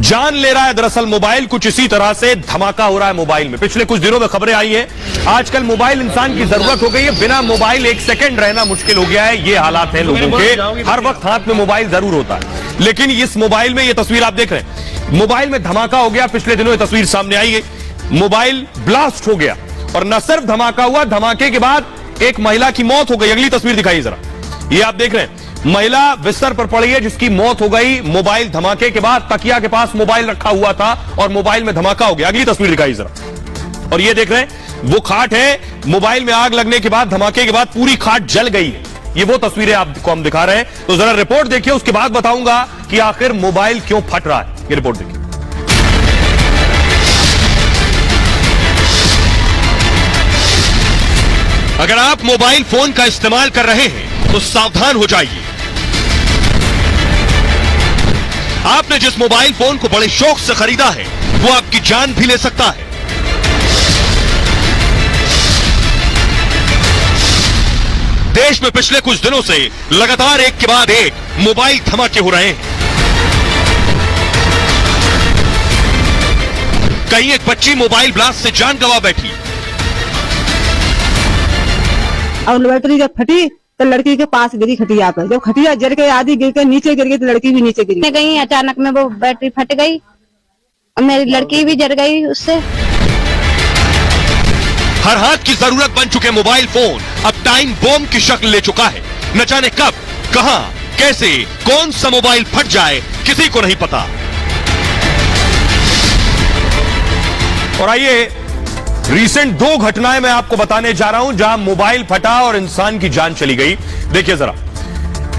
जान ले रहा है दरअसल मोबाइल। कुछ इसी तरह से धमाका हो रहा है मोबाइल में। पिछले कुछ दिनों में खबरें आई है, आजकल मोबाइल इंसान की जरूरत हो गई है। बिना मोबाइल एक सेकंड रहना मुश्किल हो गया है। ये हालात है लोगों के, हर वक्त हाथ में मोबाइल जरूर होता है। लेकिन इस मोबाइल में ये तस्वीर आप देख रहे हैं, मोबाइल में धमाका हो गया। पिछले दिनों ये तस्वीर सामने आई है, मोबाइल ब्लास्ट हो गया। और न सिर्फ धमाका हुआ, धमाके के बाद एक महिला की मौत हो गई। अगली तस्वीर दिखाइए जरा, ये आप देख रहे हैं, महिला बिस्तर पर पड़ी है जिसकी मौत हो गई मोबाइल धमाके के बाद। तकिया के पास मोबाइल रखा हुआ था और मोबाइल में धमाका हो गया। अगली तस्वीर दिखाइए जरा, और ये देख रहे हैं वो खाट है, मोबाइल में आग लगने के बाद, धमाके के बाद पूरी खाट जल गई है। ये वो तस्वीरें आपको हम दिखा रहे हैं। तो जरा रिपोर्ट देखिए, उसके बाद बताऊंगा कि आखिर मोबाइल क्यों फट रहा है। ये रिपोर्ट देखिए। अगर आप मोबाइल फोन का इस्तेमाल कर रहे हैं तो सावधान हो जाइए। आपने जिस मोबाइल फोन को बड़े शौक से खरीदा है वो आपकी जान भी ले सकता है। देश में पिछले कुछ दिनों से लगातार एक के बाद एक मोबाइल धमाके हो रहे हैं। कहीं एक बच्ची मोबाइल ब्लास्ट से जान गंवा बैठी। और बैटरी जब फटी तो लड़की के पास गिरी खटिया पर। जब खटिया जल के आधी गिर के नीचे गिर गई तो लड़की भी नीचे गिरी गई। अचानक में वो बैटरी फट गई और मेरी लड़की भी जल गई उससे। हर हाथ की जरूरत बन चुके मोबाइल फोन अब टाइम बॉम्ब की शक्ल ले चुका है। न जाने कब, कहां, कैसे, कौन सा मोबाइल फट जाए किसी को नहीं पता। और आइए रीसेंट दो घटनाएं मैं आपको बताने जा रहा हूं जहां मोबाइल फटा और इंसान की जान चली गई। देखिए जरा,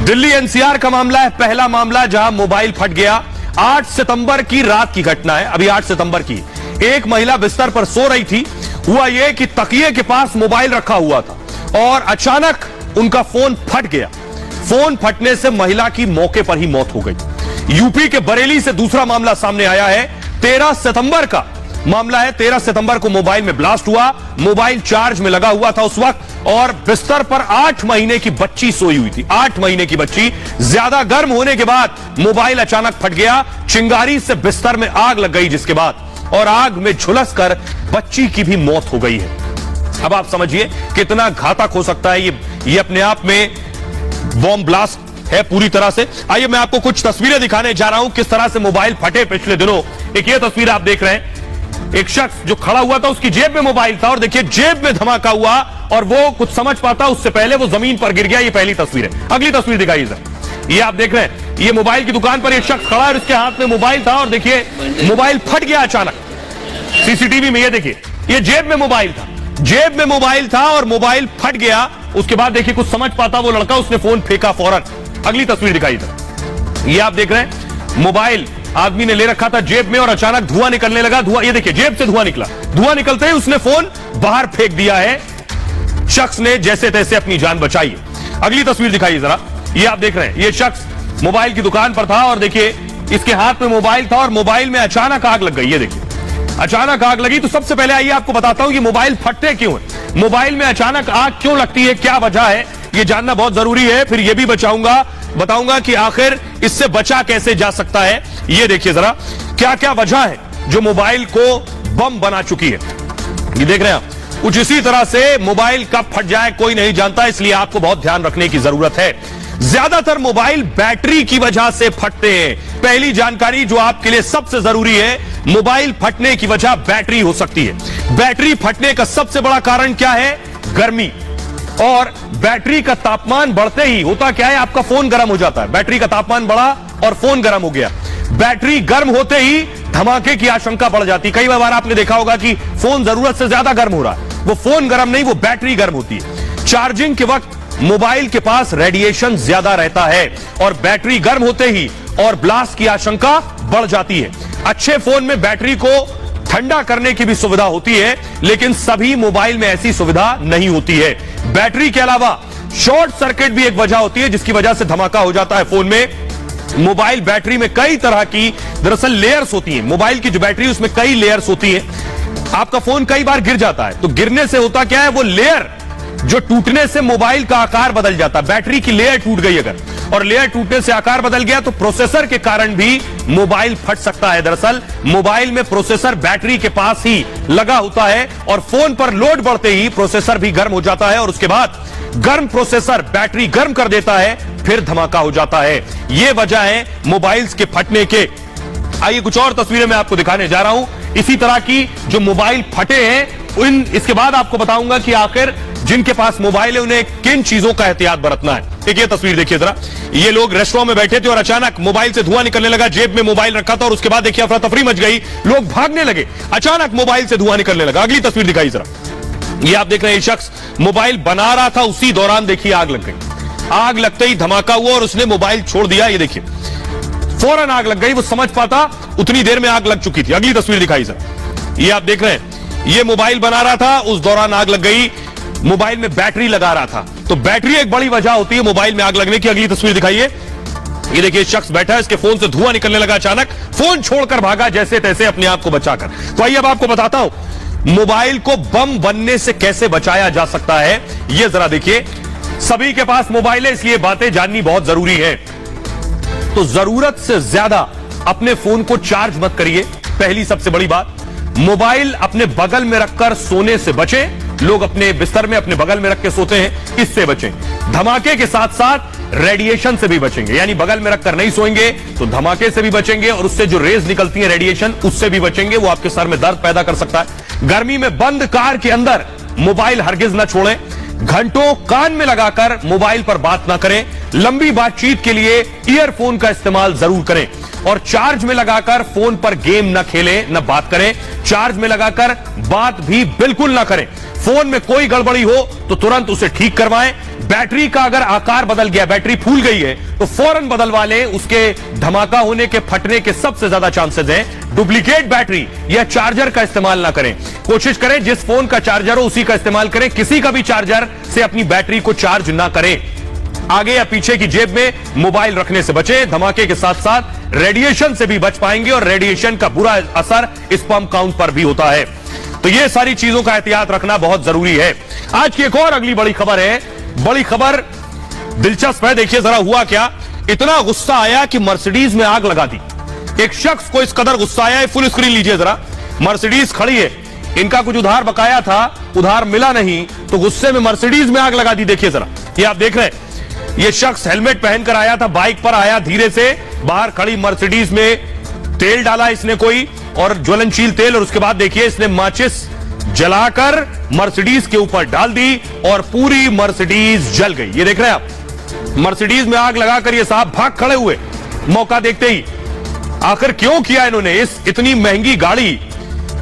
दिल्ली एनसीआर का मामला है। पहला मामला जहां मोबाइल फट गया, 8 सितंबर की रात की घटना है। अभी 8 सितंबर की, एक महिला बिस्तर पर सो रही थी। हुआ यह कि तकिए के पास मोबाइल रखा हुआ था और अचानक उनका फोन फट गया। फोन फटने से महिला की मौके पर ही मौत हो गई। यूपी के बरेली से दूसरा मामला सामने आया है। 13 सितंबर का मामला है। 13 सितंबर को मोबाइल में ब्लास्ट हुआ। मोबाइल चार्ज में लगा हुआ था उस वक्त और बिस्तर पर 8 महीने की बच्ची सोई हुई थी। 8 महीने की बच्ची। ज्यादा गर्म होने के बाद मोबाइल अचानक फट गया। चिंगारी से बिस्तर में आग लग गई, जिसके बाद और आग में झुलसकर बच्ची की भी मौत हो गई है। अब आप समझिए कितना घातक हो सकता है ये अपने आप में बॉम्ब ब्लास्ट है पूरी तरह से। आइए मैं आपको कुछ तस्वीरें दिखाने जा रहा हूं किस तरह से मोबाइल फटे पिछले दिनों। एक ये तस्वीर आप देख रहे हैं, एक शख्स जो खड़ा हुआ था उसकी जेब में मोबाइल था और देखिए जेब में धमाका हुआ और वो कुछ समझ पाता उससे पहले वो जमीन पर गिर गया। ये पहली तस्वीर है। अगली तस्वीर दिखाइए सर, ये आप देख रहे हैं, ये मोबाइल की दुकान पर एक शख्स खड़ा है और उसके हाथ में मोबाइल था और देखिए मोबाइल फट गया अचानक। सीसीटीवी में ये देखिए, ये जेब में मोबाइल था, जेब में मोबाइल था और मोबाइल फट गया। उसके बाद देखिए कुछ समझ पाता वो लड़का, उसने फोन फेंका फौरन। अगली तस्वीर दिखाइए सर, ये आप देख रहे हैं, मोबाइल आदमी ने ले रखा था जेब में और अचानक धुआं निकलने लगा। धुआं, ये देखिए जेब से धुआं निकला। धुआं निकलते ही उसने फोन बाहर फेंक दिया है। शख्स ने जैसे तैसे अपनी जान बचाई है। अगली तस्वीर दिखाइए जरा, ये आप देख रहे हैं, ये शख्स मोबाइल की दुकान पर था और देखिए इसके हाथ में मोबाइल था और मोबाइल में अचानक आग लग गई। ये देखिए अचानक आग लगी। तो सबसे पहले आइए आपको बताता हूं कि मोबाइल फटते क्यों है, मोबाइल में अचानक आग क्यों लगती है, क्या वजह है, ये जानना बहुत जरूरी है। फिर यह भी बताऊंगा कि आखिर इससे बचा कैसे जा सकता है। ये देखिए जरा क्या क्या वजह है जो मोबाइल को बम बना चुकी है। ये देख रहे हैं आप, कुछ इसी तरह से मोबाइल कब फट जाए कोई नहीं जानता, इसलिए आपको बहुत ध्यान रखने की जरूरत है। ज्यादातर मोबाइल बैटरी की वजह से फटते हैं। पहली जानकारी जो आपके लिए सबसे जरूरी है, मोबाइल फटने की वजह बैटरी हो सकती है। बैटरी फटने का सबसे बड़ा कारण क्या है? गर्मी। और बैटरी का तापमान बढ़ते ही होता क्या है, आपका फोन गर्म हो जाता है। बैटरी का तापमान बढ़ा और फोन गर्म हो गया। बैटरी गर्म होते ही धमाके की आशंका बढ़ जाती है। कई बार आपने देखा होगा कि फोन जरूरत से ज्यादा गर्म हो रहा है, वो फोन गर्म नहीं, वो बैटरी गर्म होती है। चार्जिंग के वक्त मोबाइल के पास रेडिएशन ज्यादा रहता है और बैटरी गर्म होते ही और ब्लास्ट की आशंका बढ़ जाती है। अच्छे फोन में बैटरी को ठंडा करने की भी सुविधा होती है, लेकिन सभी मोबाइल में ऐसी सुविधा नहीं होती है। बैटरी के अलावा शॉर्ट सर्किट भी एक वजह होती है जिसकी वजह से धमाका हो जाता है फोन में। मोबाइल बैटरी में कई तरह की दरअसल लेयर्स होती हैं। मोबाइल की जो बैटरी उसमें कई लेयर्स होती हैं। आपका फोन कई बार गिर जाता है तो गिरने से होता क्या है, वो लेयर जो टूटने से मोबाइल का आकार बदल जाता है। बैटरी की लेयर टूट गई अगर और लेयर टूटने से आकार बदल गया तो प्रोसेसर के कारण भी मोबाइल फट सकता है। दरअसल मोबाइल में प्रोसेसर बैटरी के पास ही लगा होता है और फोन पर लोड बढ़ते ही प्रोसेसर भी गर्म हो जाता है और उसके बाद गर्म प्रोसेसर बैटरी गर्म कर देता है, फिर धमाका हो जाता है। यह वजह है मोबाइल्स के फटने के। आइए कुछ और तस्वीरें मैं आपको दिखाने जा रहा हूं इसी तरह की जो मोबाइल फटे हैं। इसके बाद आपको बताऊंगा कि आखिर जिनके पास मोबाइल है उन्हें किन चीजों का एहतियात बरतना है। एक ये तस्वीर देखिए जरा, ये लोग रेस्टोरेंट में बैठे थे और अचानक मोबाइल से धुआं निकलने लगा, जेब में मोबाइल रखा था और उसके बाद देखिए अफरा तफरी मच गई, लोग भागने लगे, अचानक मोबाइल से धुआं निकलने लगा। अगली तस्वीर दिखाई जरा, ये आप देख रहे हैं शख्स मोबाइल बना रहा था, उसी दौरान देखिए आग लग गई। आग लगते ही धमाका हुआ और उसने मोबाइल छोड़ दिया। ये देखिए फौरन आग लग गई, वो समझ पाता उतनी देर में आग लग चुकी थी। अगली तस्वीर दिखाई सर, ये आप देख रहे हैं ये मोबाइल बना रहा था, उस दौरान आग लग गई। मोबाइल में बैटरी लगा रहा था, तो बैटरी एक बड़ी वजह होती है मोबाइल में आग लगने की। अगली तस्वीर दिखाइए, ये देखिए शख्स बैठा है, इसके फोन से धुआं निकलने लगा, अचानक फोन छोड़कर भागा जैसे तैसे अपने आप को बचाकर। तो आइए अब आपको बताता हूं मोबाइल को बम बनने से कैसे बचाया जा सकता है। ये जरा देखिए, सभी के पास मोबाइल है इसलिए बातें जाननी बहुत जरूरी है। तो जरूरत से ज्यादा अपने फोन को चार्ज मत करिए। पहली सबसे बड़ी बात, मोबाइल अपने बगल में रखकर सोने से बचें। लोग अपने बिस्तर में अपने बगल में रख के सोते हैं, इससे बचें। धमाके के साथ साथ रेडिएशन से भी बचेंगे, यानी बगल में रखकर नहीं सोएंगे तो धमाके से भी बचेंगे और उससे जो रेज निकलती है रेडिएशन, उससे भी बचेंगे, वो आपके सर में दर्द पैदा कर सकता है। गर्मी में बंद कार के अंदर मोबाइल हरगिज न छोड़ें। घंटों कान में लगाकर मोबाइल पर बात ना करें। लंबी बातचीत के लिए ईयरफोन का इस्तेमाल जरूर करें और चार्ज में लगाकर फोन पर गेम न खेलें, न बात करें। चार्ज में लगाकर बात भी बिल्कुल ना करें। फोन में कोई गड़बड़ी हो तो तुरंत उसे ठीक करवाएं। बैटरी का अगर आकार बदल गया, बैटरी फूल गई है तो फौरन बदलवा लें, उसके धमाका होने के, फटने के सबसे ज्यादा चांसेस हैं। डुप्लीकेट बैटरी या चार्जर का इस्तेमाल ना करें। कोशिश करें जिस फोन का चार्जर हो उसी का इस्तेमाल करें। किसी का भी चार्जर से अपनी बैटरी को चार्ज ना करें। आगे या पीछे की जेब में मोबाइल रखने से बचें। धमाके के साथ साथ रेडिएशन से भी बच पाएंगे और रेडिएशन का बुरा असर स्पर्म काउंट पर भी होता है। तो ये सारी चीजों का एहतियात रखना बहुत जरूरी है। आज की एक और अगली बड़ी खबर है। बड़ी खबर दिलचस्प है, देखिए जरा हुआ क्या। इतना गुस्सा आया कि मर्सिडीज में आग लगा दी। एक शख्स को इस कदर गुस्सा आया है, फुल स्क्रीन लीजिए जरा। मर्सिडीज खड़ी है, इनका कुछ उधार बकाया था, उधार मिला नहीं तो गुस्से में मर्सिडीज में आग लगा दी। देखिए जरा, ये आप देख रहे हैं, ये शख्स हेलमेट पहनकर आया था, बाइक पर आया, धीरे से बाहर खड़ी मर्सिडीज में तेल डाला इसने कोई, और ज्वलनशील तेल, और उसके बाद देखिए इसने माचिस जलाकर मर्सिडीज के ऊपर डाल दी और पूरी मर्सिडीज जल गई। ये देख रहे हैं आप, मर्सिडीज में आग लगाकर ये साहब भाग खड़े हुए मौका देखते ही। आखिर क्यों किया इन्होंने? इस इतनी महंगी गाड़ी,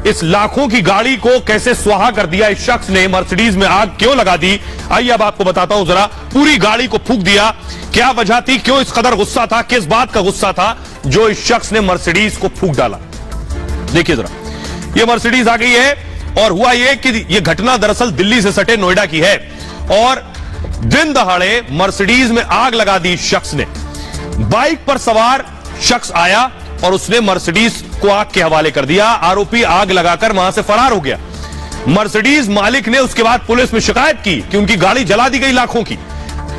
इस लाखों की गाड़ी को कैसे स्वाहा कर दिया इस शख्स ने? मर्सिडीज में आग क्यों लगा दी? आइए अब आपको बताता हूं जरा। पूरी गाड़ी को फूंक दिया, क्या वजह थी? क्यों इस कदर गुस्सा था? किस बात का गुस्सा था जो इस शख्स ने मर्सिडीज को फूंक डाला? देखिए जरा, ये मर्सिडीज आ गई है और हुआ ये कि ये घटना दरअसल दिल्ली से सटे नोएडा की है और दिन दहाड़े मर्सिडीज में आग लगा दी शख्स ने। बाइक पर सवार शख्स आया और उसने मर्सिडीज को आग के हवाले कर दिया। आरोपी आग लगाकर वहां से फरार हो गया। मर्सिडीज मालिक ने उसके बाद पुलिस में शिकायत की कि उनकी गाड़ी जला दी गई लाखों की।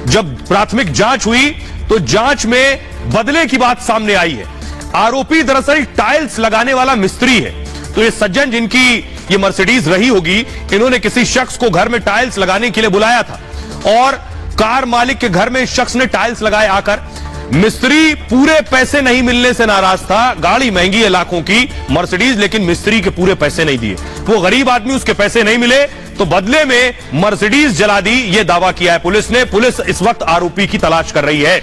जब प्राथमिक जांच हुई तो जांच में बदले की बात सामने आई है। आरोपी दरअसल टाइल्स लगाने वाला मिस्त्री है। तो ये सज्जन जिनकी ये मर्सिडीज रही होगी, इन्होंने किसी शख्स को घर में टाइल्स लगाने के लिए बुलाया था और कार मालिक के घर में इस शख्स ने टाइल्स लगाए आकर। मिस्त्री पूरे पैसे नहीं मिलने से नाराज था। गाड़ी महंगी है लाखों की मर्सिडीज, लेकिन मिस्त्री के पूरे पैसे नहीं दिए। वो गरीब आदमी, उसके पैसे नहीं मिले तो बदले में मर्सिडीज जला दी, ये दावा किया है पुलिस ने। पुलिस इस वक्त आरोपी की तलाश कर रही है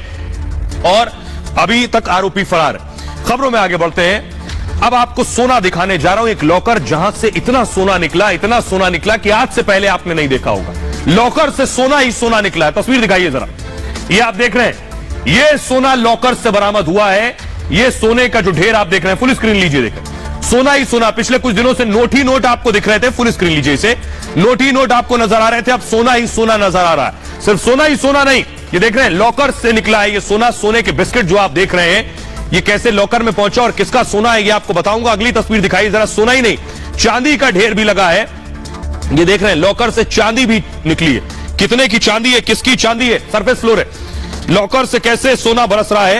और अभी तक आरोपी फरार है। खबरों में आगे बढ़ते हैं। अब आपको सोना दिखाने जा रहा हूं, एक लॉकर जहां से इतना सोना निकला कि आज से पहले आपने नहीं देखा होगा। लॉकर से सोना ही सोना निकला है। तस्वीर दिखाइए जरा, ये आप देख रहे हैं, ये सोना लॉकर से बरामद हुआ है। ये सोने का जो ढेर आप देख रहे हैं, फुल स्क्रीन लीजिए, देखें, सोना ही सोना। पिछले कुछ दिनों से नोट ही नोट आपको दिख रहे थे, फुल स्क्रीन लीजिए इसे, नोट ही नोट आपको नजर आ रहे थे, अब सोना ही सोना नजर आ रहा है। सिर्फ सोना ही सोना नहीं, ये देख रहे हैं लॉकर से निकला है ये सोना। सोने के बिस्किट जो आप देख रहे हैं, ये कैसे लॉकर में पहुंचा और किसका सोना है ये आपको बताऊंगा। अगली तस्वीर दिखाई जरा, सोना ही नहीं चांदी का ढेर भी लगा है। ये देख रहे हैं लॉकर से चांदी भी निकली है। कितने की चांदी है, किसकी चांदी है? सरफेस फ्लोर है। लॉकर से कैसे सोना बरस रहा है।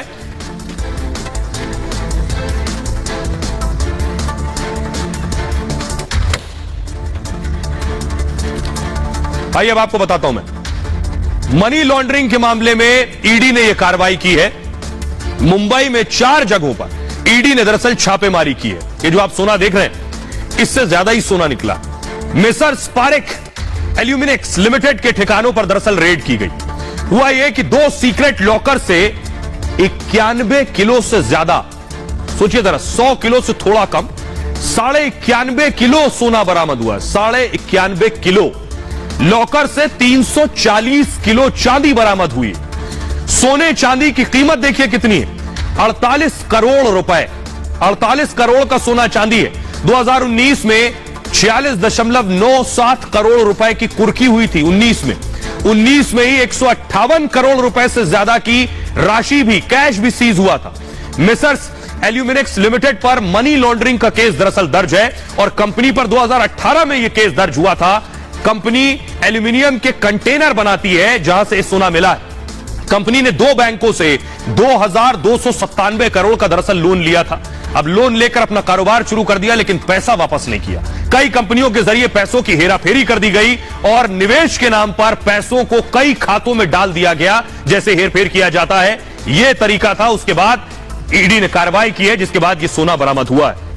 आइए अब आपको बताता हूं मैं। मनी लॉन्ड्रिंग के मामले में ईडी ने यह कार्रवाई की है। मुंबई में 4 जगहों पर ईडी ने दरअसल छापेमारी की है। ये जो आप सोना देख रहे हैं, इससे ज्यादा ही सोना निकला। मिस्टर स्पारेक एल्यूमिनेक्स लिमिटेड के ठिकानों पर दरअसल रेड की गई। हुआ यह कि 2 सीक्रेट लॉकर से 91 किलो से ज्यादा, सोचिए जरा, 100 किलो से थोड़ा कम, 91.5 किलो सोना बरामद हुआ। 91.5 किलो। लॉकर से 340 किलो चांदी बरामद हुई। सोने चांदी की कीमत देखिए कितनी है, 48 करोड़ रुपए। 48 करोड़ का सोना चांदी है। 2019 में 46.97 करोड़ रुपए की कुर्की हुई थी। 19 में ही 158 करोड़ रुपए से ज्यादा की राशि भी, कैश भी सीज हुआ था। मिसर्स एल्यूमिनेक्स लिमिटेड पर मनी लॉन्ड्रिंग का केस दरअसल दर्ज है और कंपनी पर 2018 में यह केस दर्ज हुआ था। कंपनी एल्यूमिनियम के कंटेनर बनाती है जहां से सोना मिला है। कंपनी ने 2 बैंकों से 2,297 करोड़ का दरअसल लोन लिया था। अब लोन लेकर अपना कारोबार शुरू कर दिया, लेकिन पैसा वापस नहीं किया। कई कंपनियों के जरिए पैसों की हेराफेरी कर दी गई और निवेश के नाम पर पैसों को कई खातों में डाल दिया गया, जैसे हेरफेर किया जाता है। यह तरीका था। उसके बाद ईडी ने कार्रवाई की है, जिसके बाद यह सोना बरामद हुआ है।